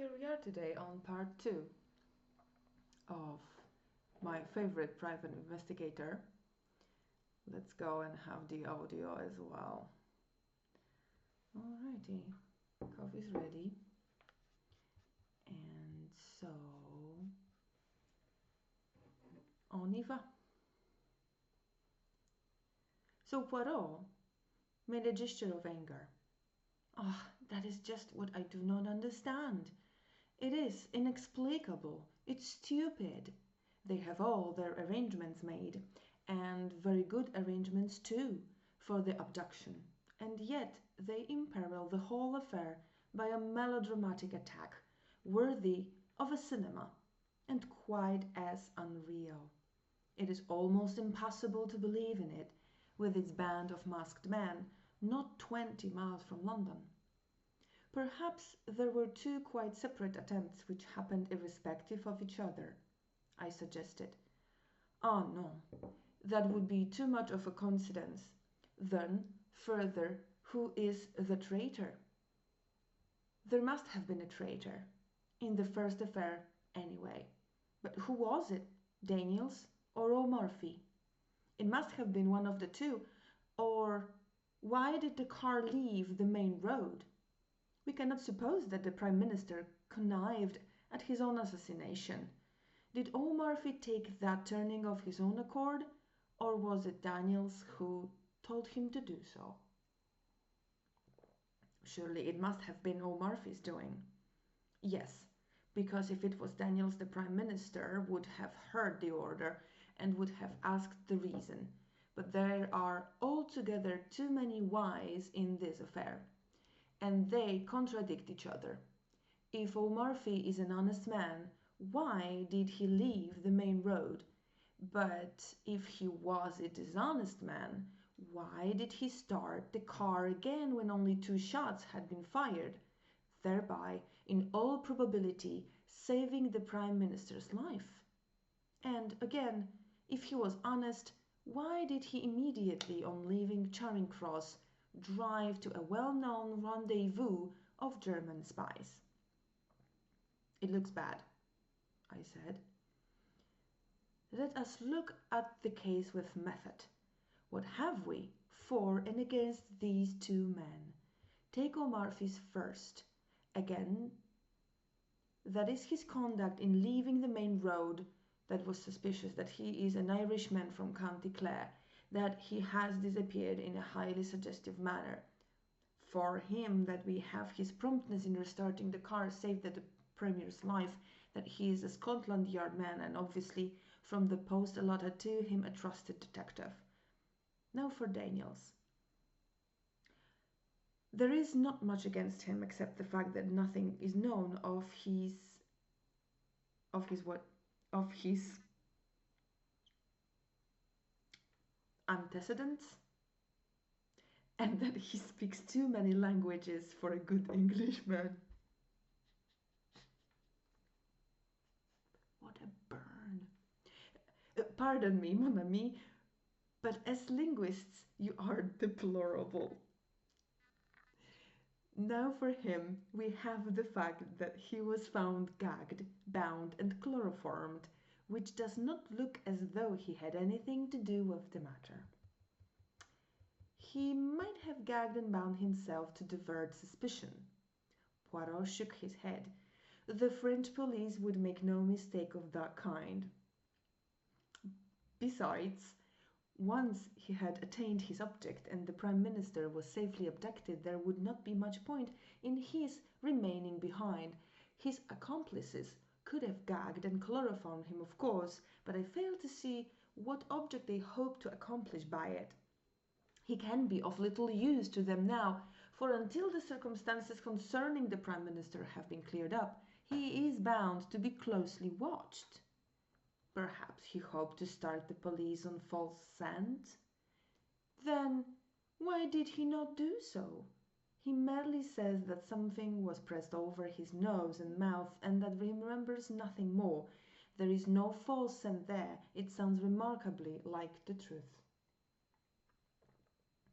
Here we are today on part 2 of my favorite private investigator. Let's go and have the audio as well. Alrighty, coffee's ready. And so, on y va. So Poirot made a gesture of anger. Ah, that is just what I do not understand. It is inexplicable. It's stupid. They have all their arrangements made, and very good arrangements too, for the abduction, and yet they imperil the whole affair by a melodramatic attack worthy of a cinema, and quite as unreal. It is almost impossible to believe in it, with its band of masked men not 20 miles from London. Perhaps there were two quite separate attempts which happened irrespective of each other, I suggested. Ah, no, that would be too much of a coincidence. Then, further, who is the traitor? There must have been a traitor, in the first affair, anyway. But who was it? Daniels or O'Murphy? It must have been one of the two, or why did the car leave the main road? We cannot suppose that the Prime Minister connived at his own assassination. Did O'Murphy take that turning of his own accord, or was it Daniels who told him to do so? Surely it must have been O'Murphy's doing. Yes, because if it was Daniels, the Prime Minister would have heard the order and would have asked the reason. But there are altogether too many whys in this affair, and they contradict each other. If O'Murphy is an honest man, why did he leave the main road? But if he was a dishonest man, why did he start the car again when only 2 shots had been fired, thereby, in all probability, saving the Prime Minister's life? And again, if he was honest, why did he immediately on leaving Charing Cross drive to a well-known rendezvous of German spies? It looks bad, I said. Let us look at the case with method. What have we for and against these 2 men? Take O'Murphy's first. Again, that is his conduct in leaving the main road. That was suspicious, that he is an Irishman from County Clare, that he has disappeared in a highly suggestive manner. For him, that we have his promptness in restarting the car saved the Premier's life, that he is a Scotland Yard man and obviously from the post allotted to him a trusted detective. Now for Daniels. There is not much against him except the fact that nothing is known of his antecedents, and that he speaks too many languages for a good Englishman. What a burn. Pardon me, mon ami, but as linguists you are deplorable. Now for him we have the fact that he was found gagged, bound and chloroformed, which does not look as though he had anything to do with the matter. He might have gagged and bound himself to divert suspicion. Poirot shook his head. The French police would make no mistake of that kind. Besides, once he had attained his object and the Prime Minister was safely abducted, there would not be much point in his remaining behind. His accomplices could have gagged and chloroformed him, of course, but I fail to see what object they hope to accomplish by it. He can be of little use to them now, for until the circumstances concerning the Prime Minister have been cleared up, he is bound to be closely watched. Perhaps he hoped to start the police on false scent? Then why did he not do so? He merely says that something was pressed over his nose and mouth and that he remembers nothing more. There is no false scent there. It sounds remarkably like the truth.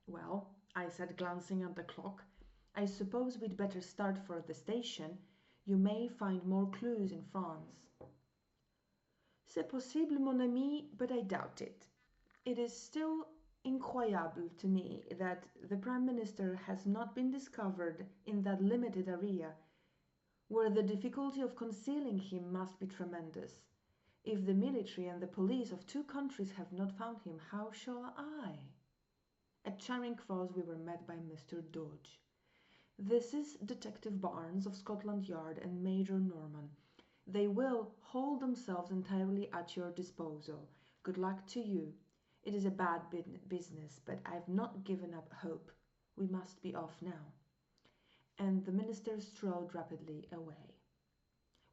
Well, I said, glancing at the clock, I suppose we'd better start for the station. You may find more clues in France. C'est possible, mon ami, but I doubt it. It is still incroyable to me that the Prime Minister has not been discovered in that limited area, where the difficulty of concealing him must be tremendous. If the military and the police of two countries have not found him, how shall I? At Charing Cross we were met by Mr. Dodge. This is Detective Barnes of Scotland Yard and Major Norman. They will hold themselves entirely at your disposal. Good luck to you. It is a bad business, but I've not given up hope. We must be off now. And the minister strode rapidly away.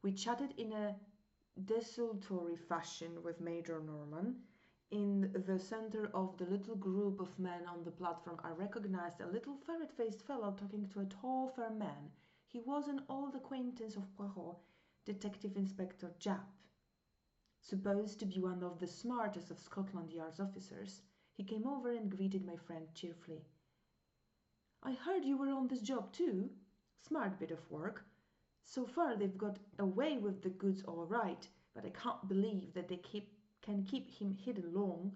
We chatted in a desultory fashion with Major Norman. In the center of the little group of men on the platform, I recognized a little ferret-faced fellow talking to a tall, fair man. He was an old acquaintance of Poirot, Detective Inspector Japp. Supposed to be one of the smartest of Scotland Yard's officers, he came over and greeted my friend cheerfully. I heard you were on this job too. Smart bit of work. So far they've got away with the goods all right, but I can't believe that they can keep him hidden long.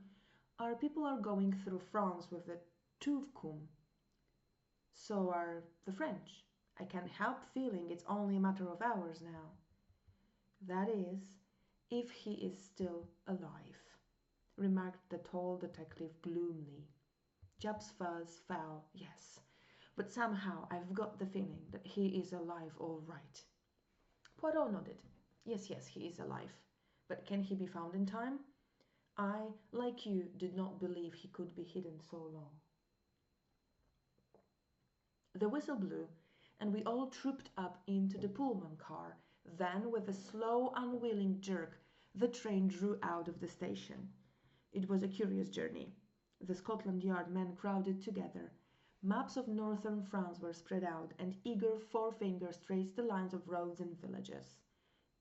Our people are going through France with the Touvcum. So are the French. I can't help feeling it's only a matter of hours now. That is, if he is still alive, remarked the tall detective gloomily. Japp's fuzz fell, yes, but somehow I've got the feeling that he is alive all right. Poirot nodded. Yes, he is alive. But can he be found in time? I, like you, did not believe he could be hidden so long. The whistle blew, and we all trooped up into the Pullman car. Then, with a slow, unwilling jerk, the train drew out of the station. It was a curious journey. The Scotland Yard men crowded together. Maps of northern France were spread out, and eager forefingers traced the lines of roads and villages.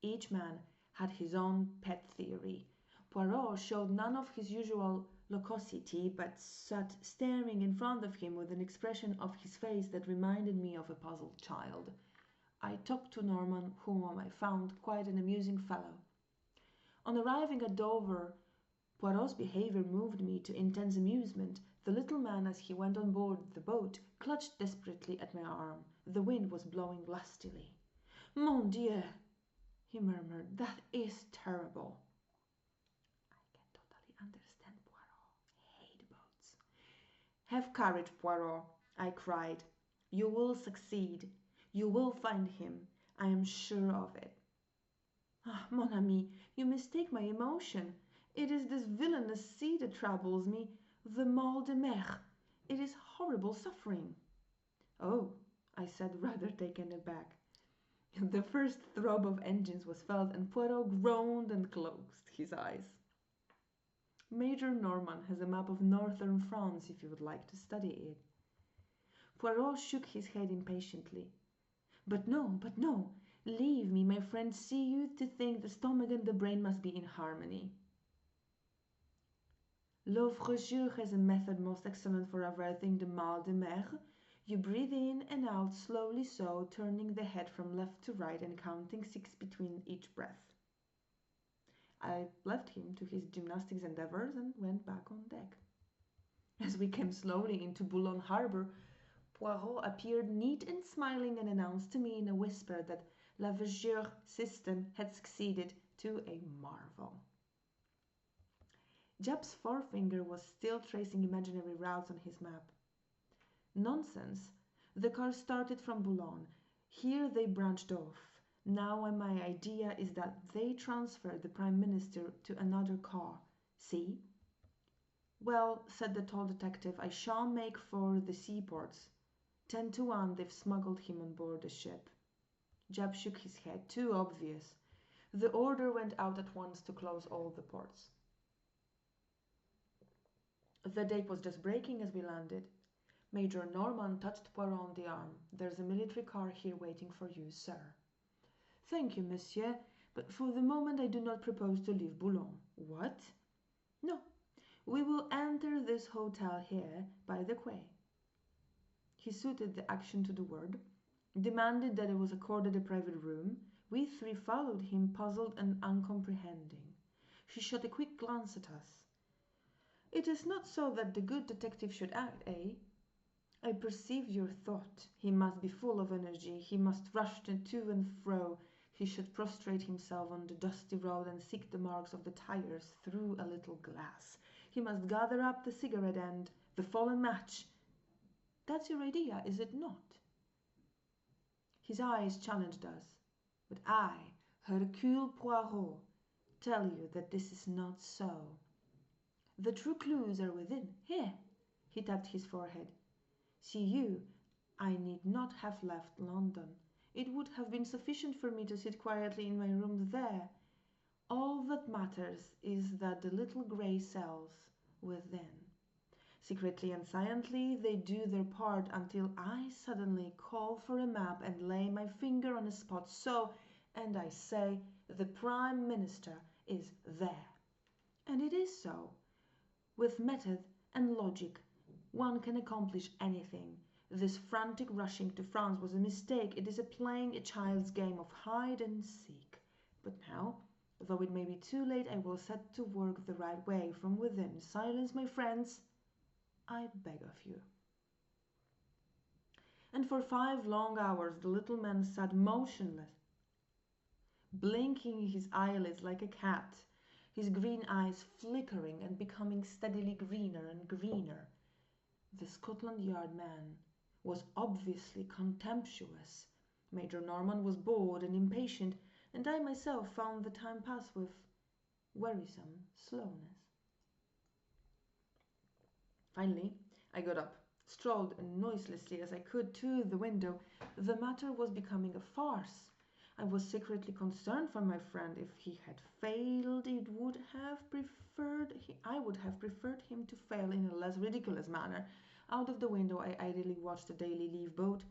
Each man had his own pet theory. Poirot showed none of his usual loquacity, but sat staring in front of him with an expression of his face that reminded me of a puzzled child. I talked to Norman, whom I found quite an amusing fellow. On arriving at Dover, Poirot's behaviour moved me to intense amusement. The little man, as he went on board the boat, clutched desperately at my arm. The wind was blowing lustily. Mon Dieu, he murmured, that is terrible. I can totally understand Poirot. Hate boats. Have courage, Poirot, I cried. You will succeed. You will find him. I am sure of it. Ah, mon ami, you mistake my emotion. It is this villainous sea that troubles me, the mal de mer. It is horrible suffering. Oh, I said, rather taken aback. The first throb of engines was felt, and Poirot groaned and closed his eyes. Major Norman has a map of northern France if you would like to study it. Poirot shook his head impatiently. But no. Leave me, my friend. See you to think the stomach and the brain must be in harmony. L'Ouvre-Jeu has a method most excellent for averting the mal de mer. You breathe in and out slowly, so, turning the head from left to right and counting 6 between each breath. I left him to his gymnastics endeavours and went back on deck. As we came slowly into Boulogne harbour, Poirot appeared neat and smiling and announced to me in a whisper that L'Ouvre-Jeu system had succeeded to a marvel. Japp's forefinger was still tracing imaginary routes on his map. Nonsense. The car started from Boulogne. Here they branched off. Now my idea is that they transferred the Prime Minister to another car. See? Well, said the tall detective, I shall make for the seaports. 10 to 1 they've smuggled him on board the ship. Japp shook his head. Too obvious. The order went out at once to close all the ports. The day was just breaking as we landed. Major Norman touched Poirot on the arm. There's a military car here waiting for you, sir. Thank you, monsieur, but for the moment I do not propose to leave Boulogne. What? No. We will enter this hotel here by the quay. He suited the action to the word. demanded that it was accorded a private room. We three followed him, puzzled and uncomprehending. She shot a quick glance at us. It is not so that the good detective should act, eh? I perceive your thought. He must be full of energy. He must rush to and fro. He should prostrate himself on the dusty road and seek the marks of the tires through a little glass. He must gather up the cigarette end, the fallen match. That's your idea, is it not? His eyes challenged us, but I, Hercule Poirot, tell you that this is not so. The true clues are within. Here, he tapped his forehead. See you, I need not have left London. It would have been sufficient for me to sit quietly in my room there. All that matters is that the little grey cells within. Secretly and silently they do their part until I suddenly call for a map and lay my finger on a spot so, and I say, the Prime Minister is there. And it is so. With method and logic, one can accomplish anything. This frantic rushing to France was a mistake. It is playing a child's game of hide and seek. But now, though it may be too late, I will set to work the right way from within. Silence, my friends, I beg of you. And for 5 long hours the little man sat motionless, blinking his eyelids like a cat, his green eyes flickering and becoming steadily greener and greener. The Scotland Yard man was obviously contemptuous. Major Norman was bored and impatient, and I myself found the time pass with wearisome slowness. Finally, I got up, strolled noiselessly as I could to the window. The matter was becoming a farce. I was secretly concerned for my friend. If he had failed, I would have preferred him to fail in a less ridiculous manner. Out of the window I idly watched the Daily Leaf boat,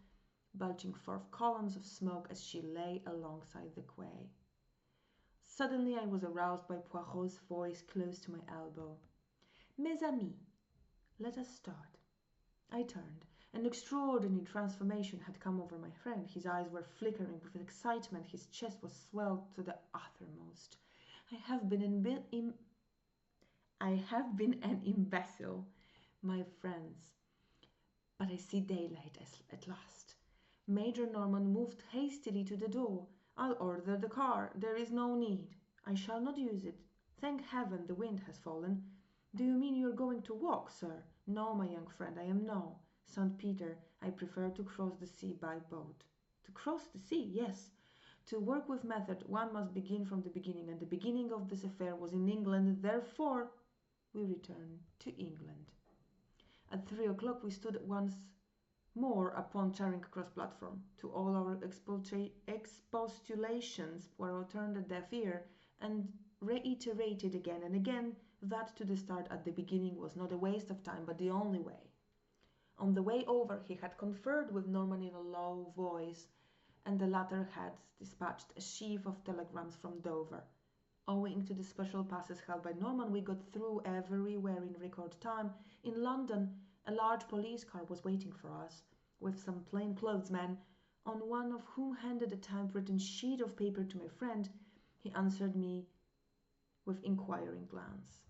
belching forth columns of smoke as she lay alongside the quay. Suddenly I was aroused by Poirot's voice close to my elbow. Mes amis, let us start. I turned. An extraordinary transformation had come over my friend. His eyes were flickering with excitement. His chest was swelled to the uttermost. I have been an imbecile, my friends, but I see daylight at last. Major Norman moved hastily to the door. I'll order the car. There is no need. I shall not use it. Thank heaven the wind has fallen. Do you mean you are going to walk, sir? No, my young friend, I am no. St. Peter, I prefer to cross the sea by boat. To cross the sea, yes. To work with method, one must begin from the beginning, and the beginning of this affair was in England. Therefore, we returned to England. At 3 o'clock we stood once more upon Charing Cross platform. To all our expostulations, Poirot turned a deaf ear, and reiterated again and again that to start at the beginning was not a waste of time, but the only way. On the way over he had conferred with Norman in a low voice, and the latter had dispatched a sheaf of telegrams from Dover. Owing to the special passes held by Norman, we got through everywhere in record time. In London, a large police car was waiting for us, with some plainclothes men, on one of whom handed a typewritten sheet of paper to my friend. He answered me with inquiring glance.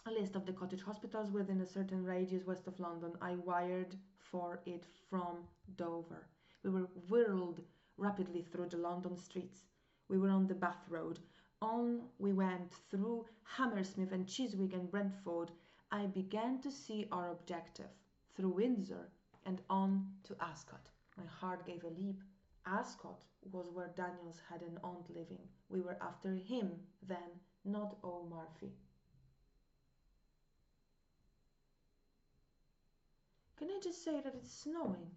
A list of the cottage hospitals within a certain radius west of London. I wired for it from Dover. We were whirled rapidly through the London streets. We were on the Bath Road. On we went through Hammersmith and Chiswick and Brentford. I began to see our objective, through Windsor and on to Ascot. My heart gave a leap. Ascot was where Daniels had an aunt living. We were after him then, not O'Murphy. Can I just say that it's snowing?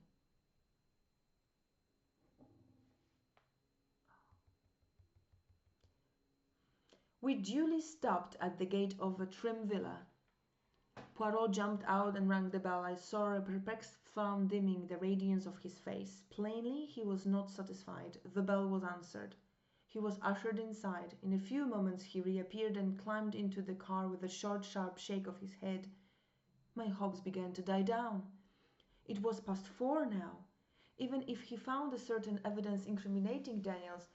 We duly stopped at the gate of a trim villa. Poirot jumped out and rang the bell. I saw a perplexed frown dimming the radiance of his face. Plainly he was not satisfied. The bell was answered. He was ushered inside. In a few moments he reappeared and climbed into the car with a short, sharp shake of his head. My hopes began to die down. It was past 4 now. Even if he found a certain evidence incriminating Daniels,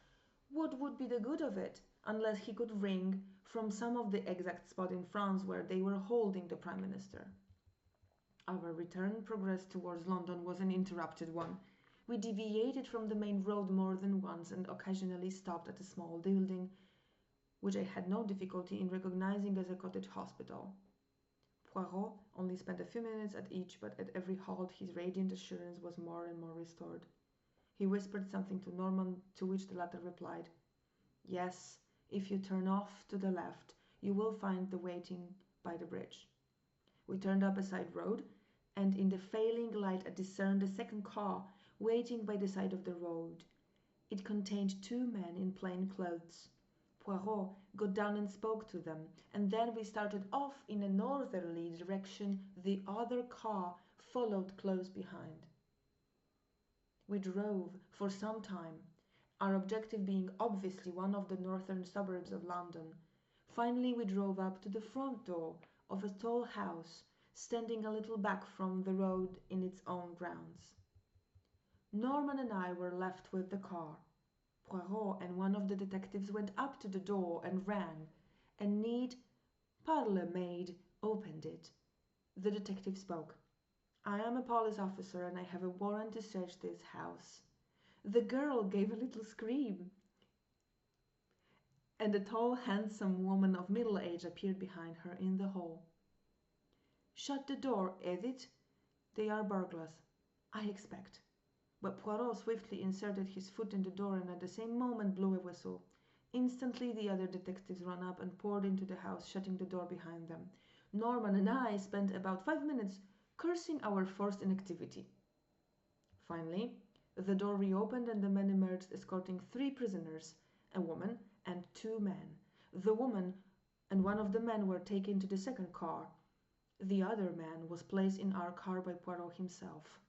what would be the good of it, unless he could ring from some of the exact spot in France where they were holding the Prime Minister? Our return progress towards London was an interrupted one. We deviated from the main road more than once and occasionally stopped at a small building, which I had no difficulty in recognizing as a cottage hospital. Poirot only spent a few minutes at each, but at every halt his radiant assurance was more and more restored. He whispered something to Norman, to which the latter replied, "Yes, if you turn off to the left, you will find the waiting by the bridge." We turned up a side road, and in the failing light I discerned a second car waiting by the side of the road. It contained two men in plain clothes. Poirot got down and spoke to them, and then we started off in a northerly direction. The other car followed close behind. We drove for some time, our objective being obviously one of the northern suburbs of London. Finally we drove up to the front door of a tall house standing a little back from the road in its own grounds. Norman and I were left with the car. Poirot and one of the detectives went up to the door and rang. A neat parlour-maid opened it. The detective spoke. "I am a police officer and I have a warrant to search this house." The girl gave a little scream, and a tall, handsome woman of middle age appeared behind her in the hall. "Shut the door, Edith. They are burglars, I expect." But Poirot swiftly inserted his foot in the door and at the same moment blew a whistle. Instantly the other detectives ran up and poured into the house, shutting the door behind them. Norman and I spent about 5 minutes cursing our forced inactivity. Finally, the door reopened and the men emerged escorting 3 prisoners, a woman and 2 men. The woman and one of the men were taken to the second car. The other man was placed in our car by Poirot himself.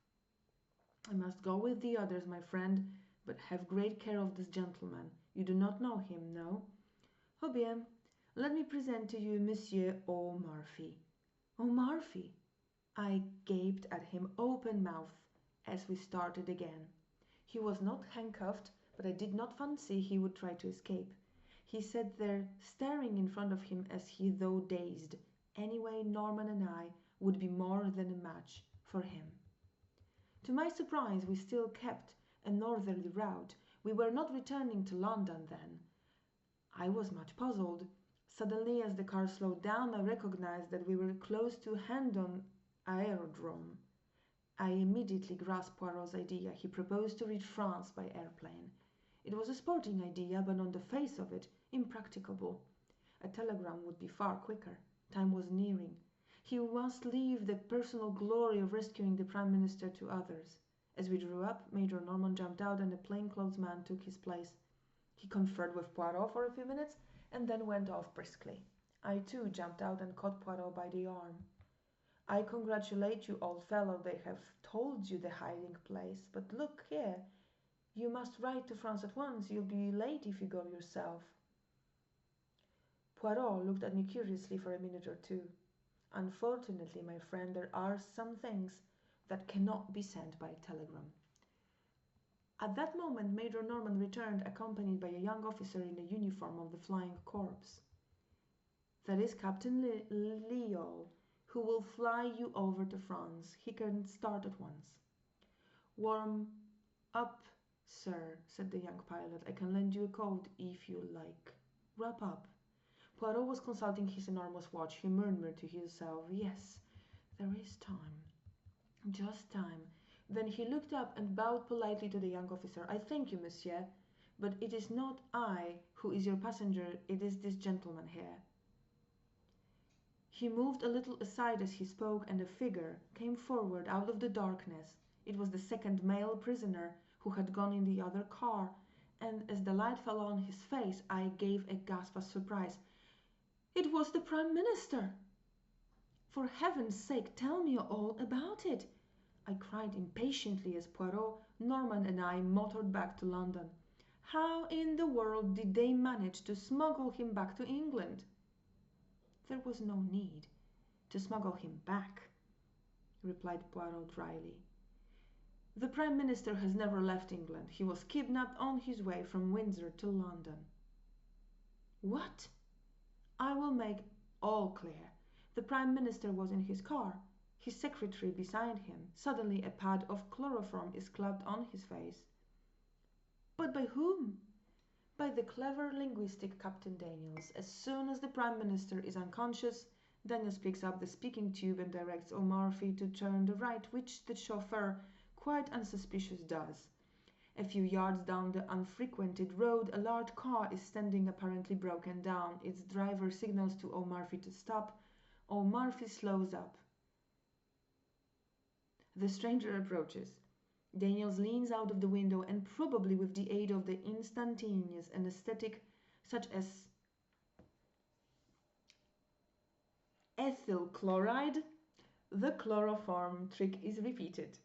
"I must go with the others, my friend, but have great care of this gentleman. You do not know him, no? Oh bien, let me present to you Monsieur O'Murphy." "O'Murphy!" I gaped at him open-mouthed as we started again. He was not handcuffed, but I did not fancy he would try to escape. He sat there staring in front of him as though dazed. Anyway, Norman and I would be more than a match for him. To my surprise, we still kept a northerly route. We were not returning to London then. I was much puzzled. Suddenly, as the car slowed down, I recognized that we were close to Hendon Aerodrome. I immediately grasped Poirot's idea. He proposed to reach France by airplane. It was a sporting idea, but on the face of it, impracticable. A telegram would be far quicker. Time was nearing. He must leave the personal glory of rescuing the Prime Minister to others. As we drew up, Major Norman jumped out and a plainclothes man took his place. He conferred with Poirot for a few minutes and then went off briskly. I too jumped out and caught Poirot by the arm. "I congratulate you, old fellow. They have told you the hiding place. But look here, you must write to France at once. You'll be late if you go yourself." Poirot looked at me curiously for a minute or two. "Unfortunately, my friend, there are some things that cannot be sent by telegram." At that moment Major Norman returned, accompanied by a young officer in the uniform of the Flying Corps. "That is Captain Leol, who will fly you over to France. He can start at once." "Warm up, sir," said the young pilot. "I can lend you a coat if you like." "Wrap up." Poirot was consulting his enormous watch. He murmured to himself, "Yes, there is time. Just time." Then he looked up and bowed politely to the young officer. "I thank you, monsieur, but it is not I who is your passenger, it is this gentleman here." He moved a little aside as he spoke, and a figure came forward out of the darkness. It was the second male prisoner who had gone in the other car, and as the light fell on his face, I gave a gasp of surprise. It was the Prime Minister! "For heaven's sake, tell me all about it!" I cried impatiently as Poirot, Norman and I motored back to London. "How in the world did they manage to smuggle him back to England?" "There was no need to smuggle him back," replied Poirot dryly. The Prime Minister has never left England. He was kidnapped on his way from Windsor to London. What? I will make all clear. The Prime Minister was in his car, his secretary beside him. Suddenly a pad of chloroform is clapped on his face. But by whom? By the clever linguistic Captain Daniels. As soon as the Prime Minister is unconscious, Daniels picks up the speaking tube and directs O'Murphy to turn the right, which the chauffeur, quite unsuspicious, does. A few yards down the unfrequented road, a large car is standing apparently broken down. Its driver signals to O'Murphy to stop. O'Murphy slows up. The stranger approaches. Daniels leans out of the window and, probably with the aid of the instantaneous anesthetic such as ethyl chloride, the chloroform trick is repeated.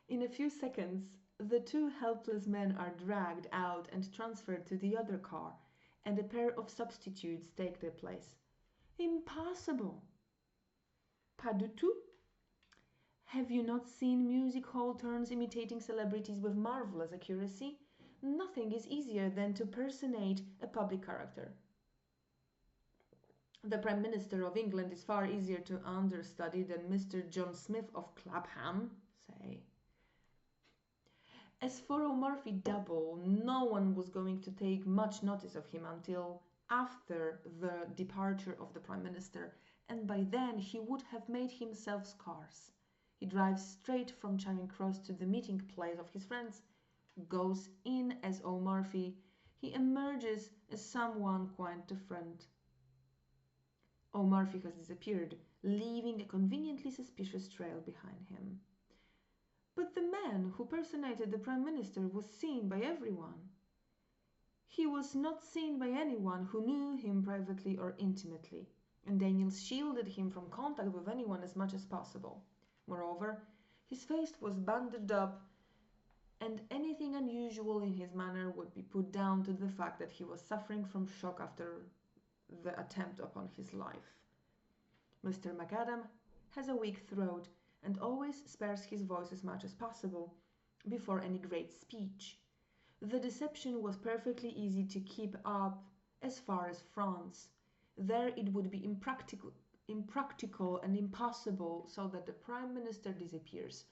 In a few seconds, the two helpless men are dragged out and transferred to the other car, and a pair of substitutes take their place. Impossible! pt.2? Have you not seen music hall turns imitating celebrities with marvelous accuracy? Nothing is easier than to personate a public character. The Prime Minister of England is far easier to understudy than Mr. John Smith of Clapham, say. As for O'Murphy Double, no one was going to take much notice of him until after the departure of the Prime Minister, and by then he would have made himself scarce. He drives straight from Charing Cross to the meeting place of his friends, goes in as O'Murphy. He emerges as someone quite different. O'Murphy has disappeared, leaving a conveniently suspicious trail behind him. But the man who personated the Prime Minister was seen by everyone. He was not seen by anyone who knew him privately or intimately, and Daniels shielded him from contact with anyone as much as possible. Moreover, his face was bandaged up, and anything unusual in his manner would be put down to the fact that he was suffering from shock after the attempt upon his life. Mr. McAdam has a weak throat and always spares his voice as much as possible before any great speech. The deception was perfectly easy to keep up as far as France. There it would be impractical and impossible, so that the Prime Minister disappears.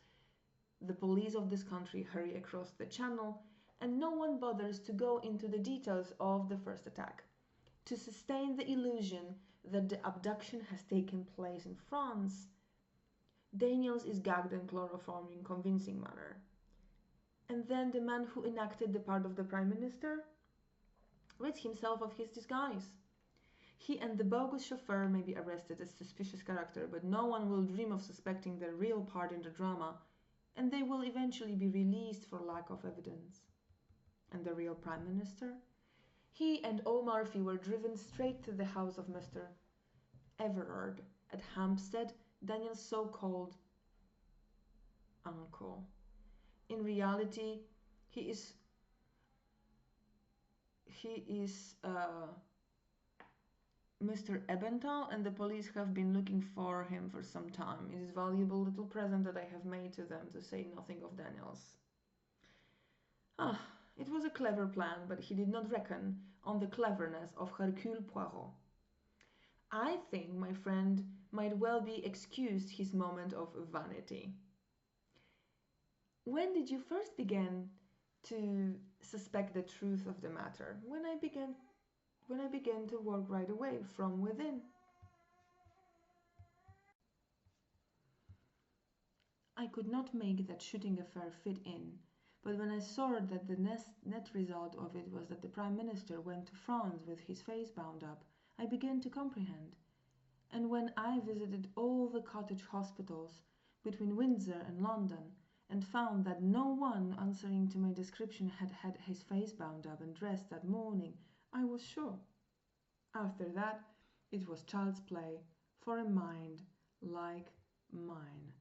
The police of this country hurry across the channel, and no one bothers to go into the details of the first attack. To sustain the illusion that the abduction has taken place in France, Daniels is gagged and chloroformed in convincing manner. And then the man who enacted the part of the Prime Minister rids himself of his disguise. He and the bogus chauffeur may be arrested as suspicious character, but no one will dream of suspecting their real part in the drama, and they will eventually be released for lack of evidence. And the real Prime Minister? He and O'Murphy were driven straight to the house of Mr. Everard at Hampstead, Daniel's so-called uncle. In reality, he is Mr. Ebenthal, and the police have been looking for him for some time. It is a valuable little present that I have made to them, to say nothing of Daniels. It was a clever plan, but he did not reckon on the cleverness of Hercule Poirot. I think my friend might well be excused his moment of vanity. When did you first begin to suspect the truth of the matter? When I began to work right away from within. I could not make that shooting affair fit in, but when I saw that the net result of it was that the Prime Minister went to France with his face bound up, I began to comprehend. And when I visited all the cottage hospitals between Windsor and London, and found that no one answering to my description had had his face bound up and dressed that morning, I was sure. After that, it was child's play for a mind like mine.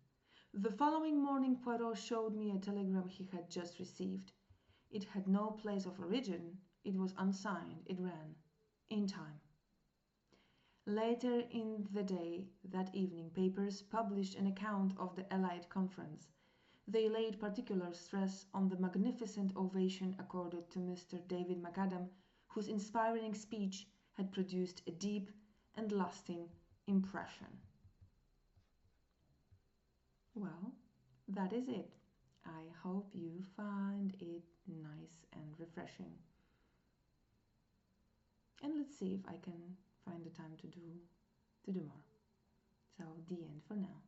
The following morning Poirot showed me a telegram he had just received. It had no place of origin, it was unsigned, it ran, "In time." Later in the day, that evening, papers published an account of the Allied conference. They laid particular stress on the magnificent ovation accorded to Mr. David McAdam, whose inspiring speech had produced a deep and lasting impression. Well, that is it. I hope you find it nice and refreshing. And let's see if I can find the time to do more. So the end for now.